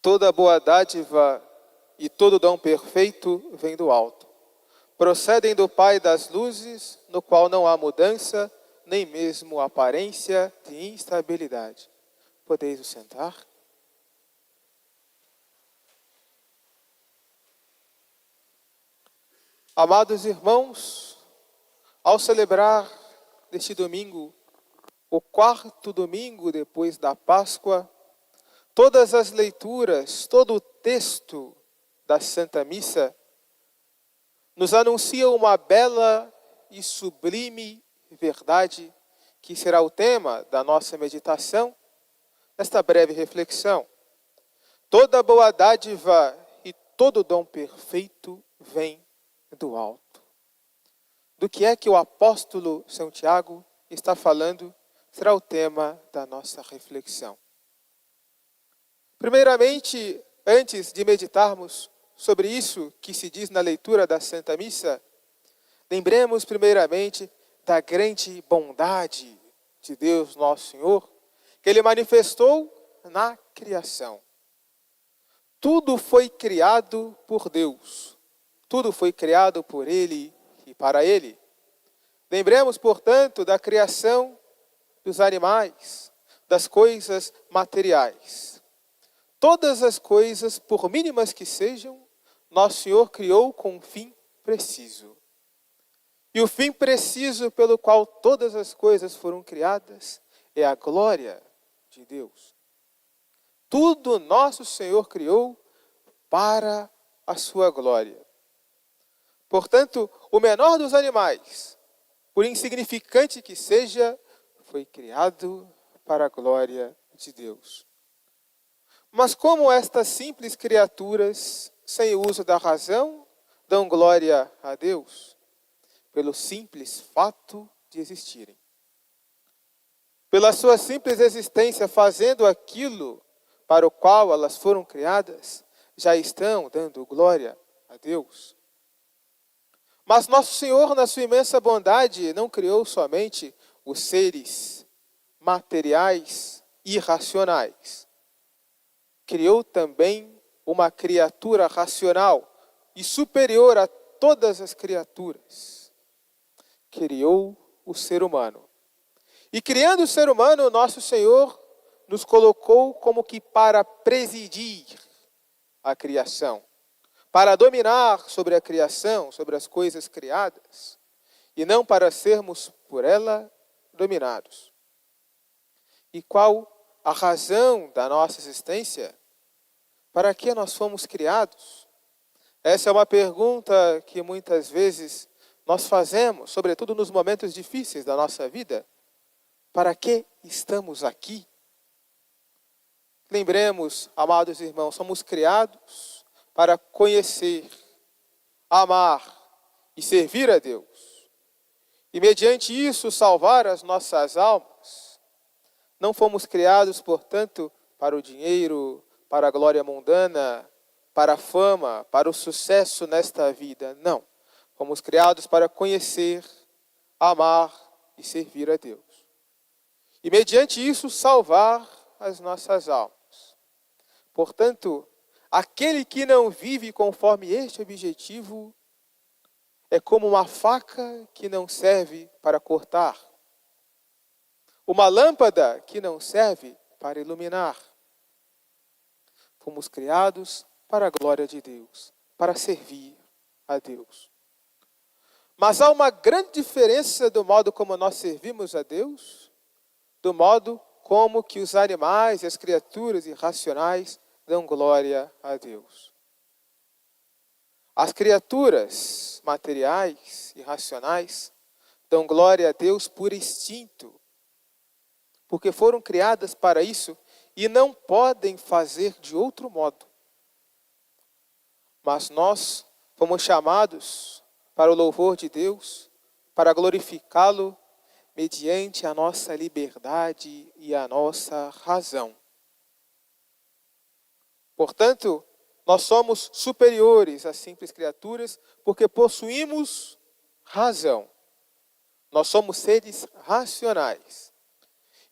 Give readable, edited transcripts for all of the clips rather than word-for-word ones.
Toda boa dádiva e todo dom perfeito vem do alto. Procedem do Pai das luzes, no qual não há mudança, nem mesmo aparência de instabilidade. Podeis vos sentar? Amados irmãos, ao celebrar neste domingo, o quarto domingo depois da Páscoa, todas as leituras, todo o texto da Santa Missa nos anunciam uma bela e sublime verdade que será o tema da nossa meditação, nesta breve reflexão. Toda boa dádiva e todo dom perfeito vem do alto. Do que é que o apóstolo São Tiago está falando será o tema da nossa reflexão. Primeiramente, antes de meditarmos sobre isso que se diz na leitura da Santa Missa, lembremos primeiramente da grande bondade de Deus Nosso Senhor, que Ele manifestou na criação. Tudo foi criado por Deus, tudo foi criado por Ele e para Ele. Lembremos, portanto, da criação dos animais, das coisas materiais. Todas as coisas, por mínimas que sejam, Nosso Senhor criou com um fim preciso. E o fim preciso pelo qual todas as coisas foram criadas é a glória de Deus. Tudo Nosso Senhor criou para a sua glória. Portanto, o menor dos animais, por insignificante que seja, foi criado para a glória de Deus. Mas como estas simples criaturas, sem o uso da razão, dão glória a Deus? Pelo simples fato de existirem. Pela sua simples existência, fazendo aquilo para o qual elas foram criadas, já estão dando glória a Deus. Mas Nosso Senhor, na sua imensa bondade, não criou somente os seres materiais e racionais. Criou também uma criatura racional e superior a todas as criaturas. Criou o ser humano. E criando o ser humano, Nosso Senhor nos colocou como que para presidir a criação, para dominar sobre a criação, sobre as coisas criadas, e não para sermos por ela dominados. E qual a razão da nossa existência? Para que nós fomos criados? Essa é uma pergunta que muitas vezes nós fazemos, sobretudo nos momentos difíceis da nossa vida. Para que estamos aqui? Lembremos, amados irmãos, somos criados para conhecer, amar e servir a Deus. E mediante isso salvar as nossas almas. Não fomos criados, portanto, para o dinheiro, para a glória mundana, para a fama, para o sucesso nesta vida. Não. Fomos criados para conhecer, amar e servir a Deus. E mediante isso salvar as nossas almas. Portanto, aquele que não vive conforme este objetivo é como uma faca que não serve para cortar. Uma lâmpada que não serve para iluminar. Fomos criados para a glória de Deus, para servir a Deus. Mas há uma grande diferença do modo como nós servimos a Deus, do modo como que os animais e as criaturas irracionais dão glória a Deus. As criaturas materiais e racionais dão glória a Deus por instinto, porque foram criadas para isso e não podem fazer de outro modo. Mas nós fomos chamados para o louvor de Deus, para glorificá-lo mediante a nossa liberdade e a nossa razão. Portanto, nós somos superiores às simples criaturas porque possuímos razão. Nós somos seres racionais.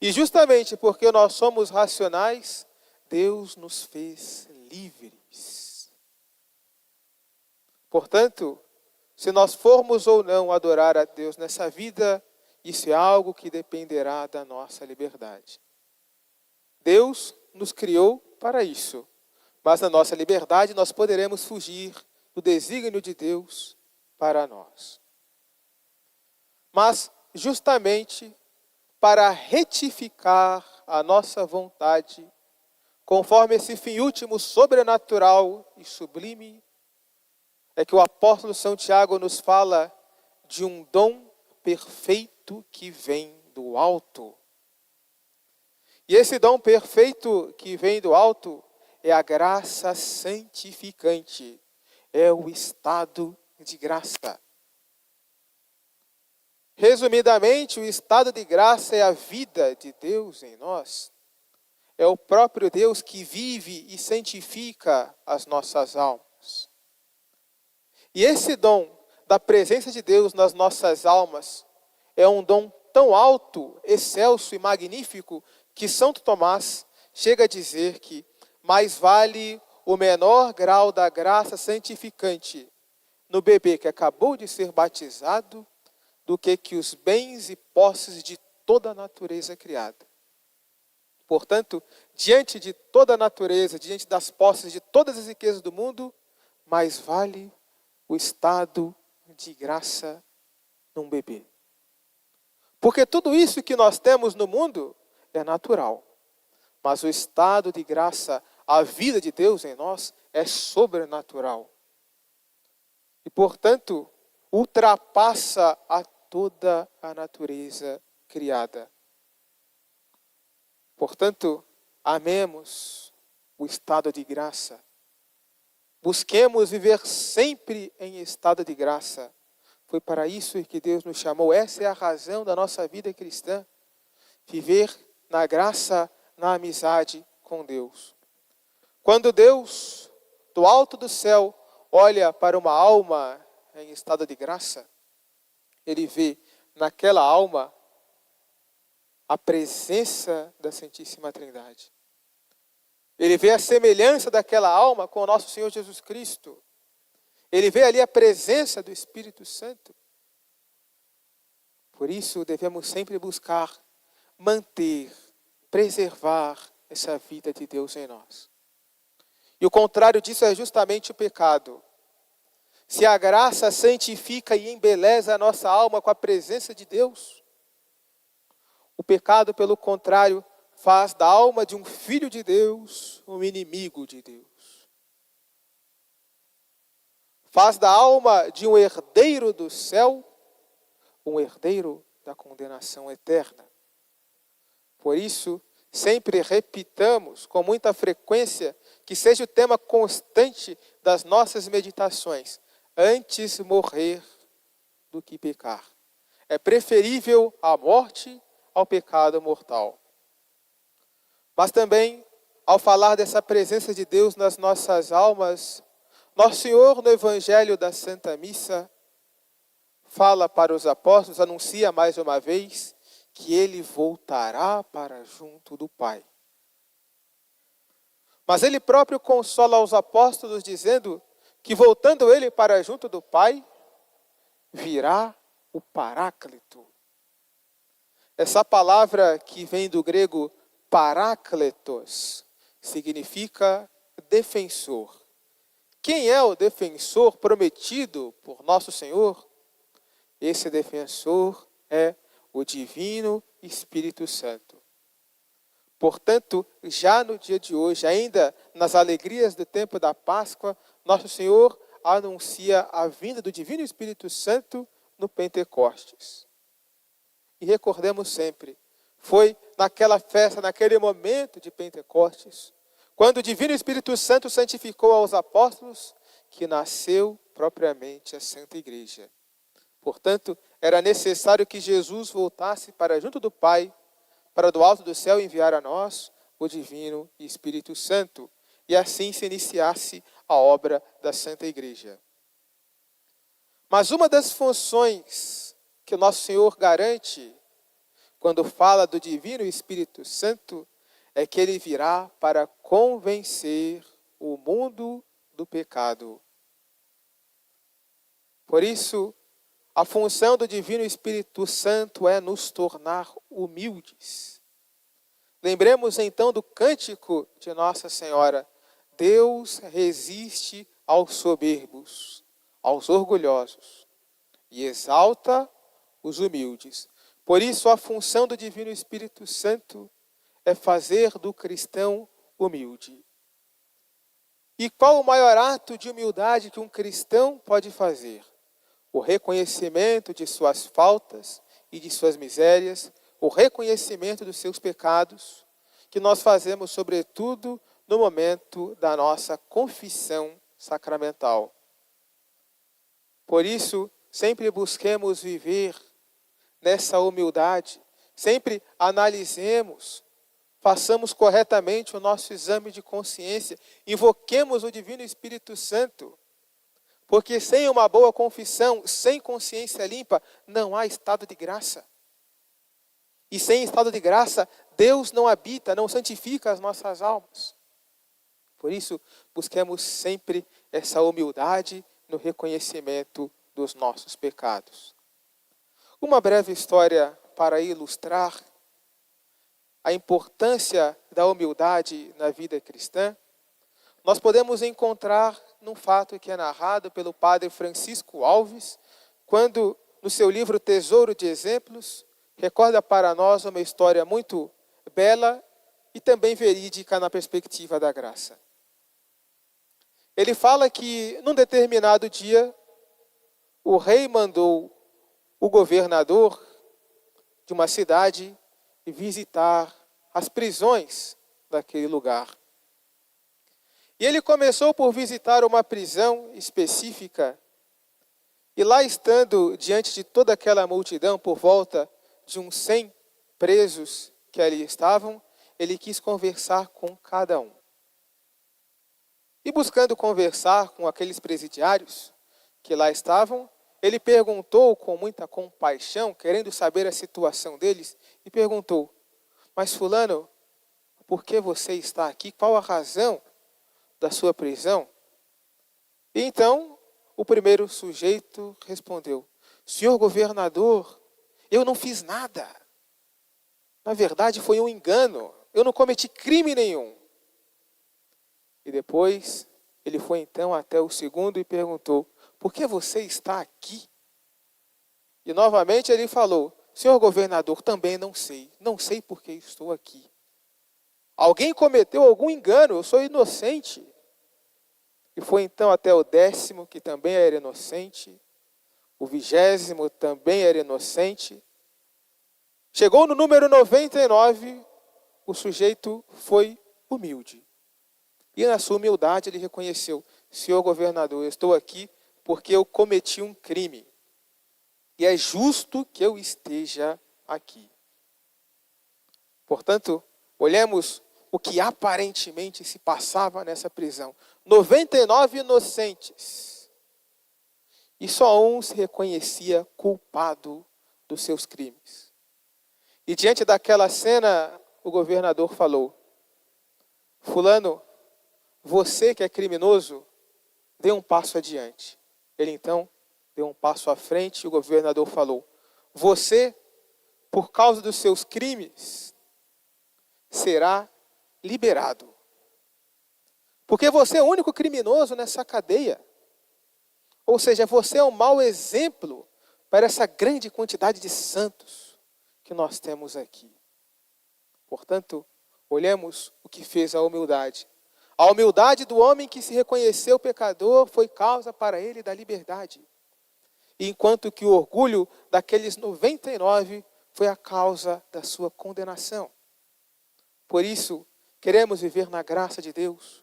E justamente porque nós somos racionais, Deus nos fez livres. Portanto, se nós formos ou não adorar a Deus nessa vida, isso é algo que dependerá da nossa liberdade. Deus nos criou para isso, mas na nossa liberdade nós poderemos fugir do desígnio de Deus para nós. Mas, justamente, para retificar a nossa vontade, conforme esse fim último sobrenatural e sublime, é que o apóstolo São Tiago nos fala de um dom perfeito que vem do alto. E esse dom perfeito que vem do alto é a graça santificante, é o estado de graça. Resumidamente, o estado de graça é a vida de Deus em nós. É o próprio Deus que vive e santifica as nossas almas. E esse dom da presença de Deus nas nossas almas é um dom tão alto, excelso e magnífico que Santo Tomás chega a dizer que mais vale o menor grau da graça santificante no bebê que acabou de ser batizado do que os bens e posses de toda a natureza criada. Portanto, diante de toda a natureza, diante das posses de todas as riquezas do mundo, mais vale o estado de graça num bebê. Porque tudo isso que nós temos no mundo é natural. Mas o estado de graça, a vida de Deus em nós, é sobrenatural. E, portanto, ultrapassa a toda a natureza criada. Portanto, amemos o estado de graça. Busquemos viver sempre em estado de graça. Foi para isso que Deus nos chamou. Essa é a razão da nossa vida cristã. Viver na graça, na amizade com Deus. Quando Deus, do alto do céu, olha para uma alma em estado de graça, Ele vê naquela alma a presença da Santíssima Trindade. Ele vê a semelhança daquela alma com o nosso Senhor Jesus Cristo. Ele vê ali a presença do Espírito Santo. Por isso devemos sempre buscar manter, preservar essa vida de Deus em nós. E o contrário disso é justamente o pecado. Se a graça santifica e embeleza a nossa alma com a presença de Deus, o pecado, pelo contrário, faz da alma de um filho de Deus um inimigo de Deus. Faz da alma de um herdeiro do céu um herdeiro da condenação eterna. Por isso, sempre repitamos com muita frequência que seja o tema constante das nossas meditações: antes morrer do que pecar. É preferível a morte ao pecado mortal. Mas também, ao falar dessa presença de Deus nas nossas almas, Nosso Senhor, no Evangelho da Santa Missa, fala para os apóstolos, anuncia mais uma vez, que Ele voltará para junto do Pai. Mas Ele próprio consola os apóstolos, dizendo que voltando Ele para junto do Pai, virá o Paráclito. Essa palavra que vem do grego parácletos significa defensor. Quem é o defensor prometido por nosso Senhor? Esse defensor é o Divino Espírito Santo. Portanto, já no dia de hoje, ainda nas alegrias do tempo da Páscoa, nosso Senhor anuncia a vinda do Divino Espírito Santo no Pentecostes. E recordemos sempre, foi naquela festa, naquele momento de Pentecostes, quando o Divino Espírito Santo santificou aos apóstolos, que nasceu propriamente a Santa Igreja. Portanto, era necessário que Jesus voltasse para junto do Pai, para do alto do céu enviar a nós o Divino Espírito Santo, e assim se iniciasse a obra da Santa Igreja. Mas uma das funções que o nosso Senhor garante, quando fala do Divino Espírito Santo, é que Ele virá para convencer o mundo do pecado. Por isso, a função do Divino Espírito Santo é nos tornar humildes. Lembremos então do cântico de Nossa Senhora: Deus resiste aos soberbos, aos orgulhosos, e exalta os humildes. Por isso, a função do Divino Espírito Santo é fazer do cristão humilde. E qual o maior ato de humildade que um cristão pode fazer? O reconhecimento de suas faltas e de suas misérias, o reconhecimento dos seus pecados, que nós fazemos, sobretudo, no momento da nossa confissão sacramental. Por isso, sempre busquemos viver nessa humildade, sempre analisemos, façamos corretamente o nosso exame de consciência, invoquemos o Divino Espírito Santo, porque sem uma boa confissão, sem consciência limpa, não há estado de graça. E sem estado de graça, Deus não habita, não santifica as nossas almas. Por isso, busquemos sempre essa humildade no reconhecimento dos nossos pecados. Uma breve história para ilustrar a importância da humildade na vida cristã, nós podemos encontrar num fato que é narrado pelo padre Francisco Alves, quando, no seu livro Tesouro de Exemplos, recorda para nós uma história muito bela e também verídica na perspectiva da graça. Ele fala que, num determinado dia, o rei mandou o governador de uma cidade visitar as prisões daquele lugar. E ele começou por visitar uma prisão específica, e lá estando diante de toda aquela multidão, por volta de uns 100 presos que ali estavam, ele quis conversar com cada um. E buscando conversar com aqueles presidiários que lá estavam, ele perguntou com muita compaixão, querendo saber a situação deles, e perguntou: mas fulano, por que você está aqui? Qual a razão da sua prisão? E então, o primeiro sujeito respondeu: senhor governador, eu não fiz nada. Na verdade, foi um engano. Eu não cometi crime nenhum. E depois, ele foi então até o segundo e perguntou: por que você está aqui? E novamente ele falou: senhor governador, também não sei. Não sei por que estou aqui. Alguém cometeu algum engano, eu sou inocente. E foi então até o 10º, que também era inocente. O 20º também era inocente. Chegou no número 99, o sujeito foi humilde. E na sua humildade ele reconheceu: senhor governador, eu estou aqui porque eu cometi um crime. E é justo que eu esteja aqui. Portanto, olhemos o que aparentemente se passava nessa prisão. 99 inocentes. E só um se reconhecia culpado dos seus crimes. E diante daquela cena, o governador falou: fulano, você que é criminoso, dê um passo adiante. Ele então deu um passo à frente e o governador falou: você, por causa dos seus crimes, será liberado. Porque você é o único criminoso nessa cadeia. Ou seja, você é um mau exemplo para essa grande quantidade de santos que nós temos aqui. Portanto, olhemos o que fez a humildade. A humildade do homem que se reconheceu pecador foi causa para ele da liberdade. Enquanto que o orgulho daqueles 99 foi a causa da sua condenação. Por isso, queremos viver na graça de Deus.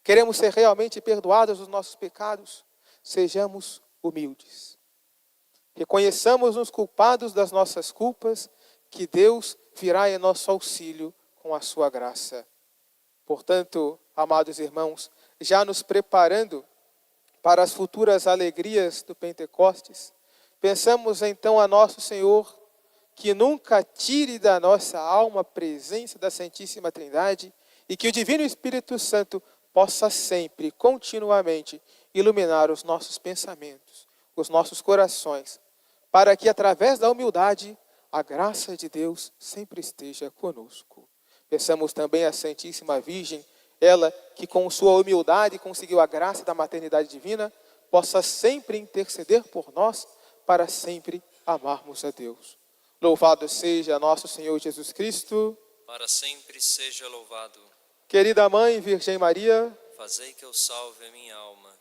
Queremos ser realmente perdoados dos nossos pecados. Sejamos humildes. Reconheçamos-nos culpados das nossas culpas, que Deus virá em nosso auxílio com a sua graça. Portanto, amados irmãos, já nos preparando para as futuras alegrias do Pentecostes, pensamos então a nosso Senhor, que nunca tire da nossa alma a presença da Santíssima Trindade e que o Divino Espírito Santo possa sempre, continuamente, iluminar os nossos pensamentos, os nossos corações, para que, através da humildade, a graça de Deus sempre esteja conosco. Peçamos também à Santíssima Virgem, ela que com sua humildade conseguiu a graça da maternidade divina, possa sempre interceder por nós, para sempre amarmos a Deus. Louvado seja nosso Senhor Jesus Cristo. Para sempre seja louvado. Querida Mãe Virgem Maria, Fazei que eu salve a minha alma.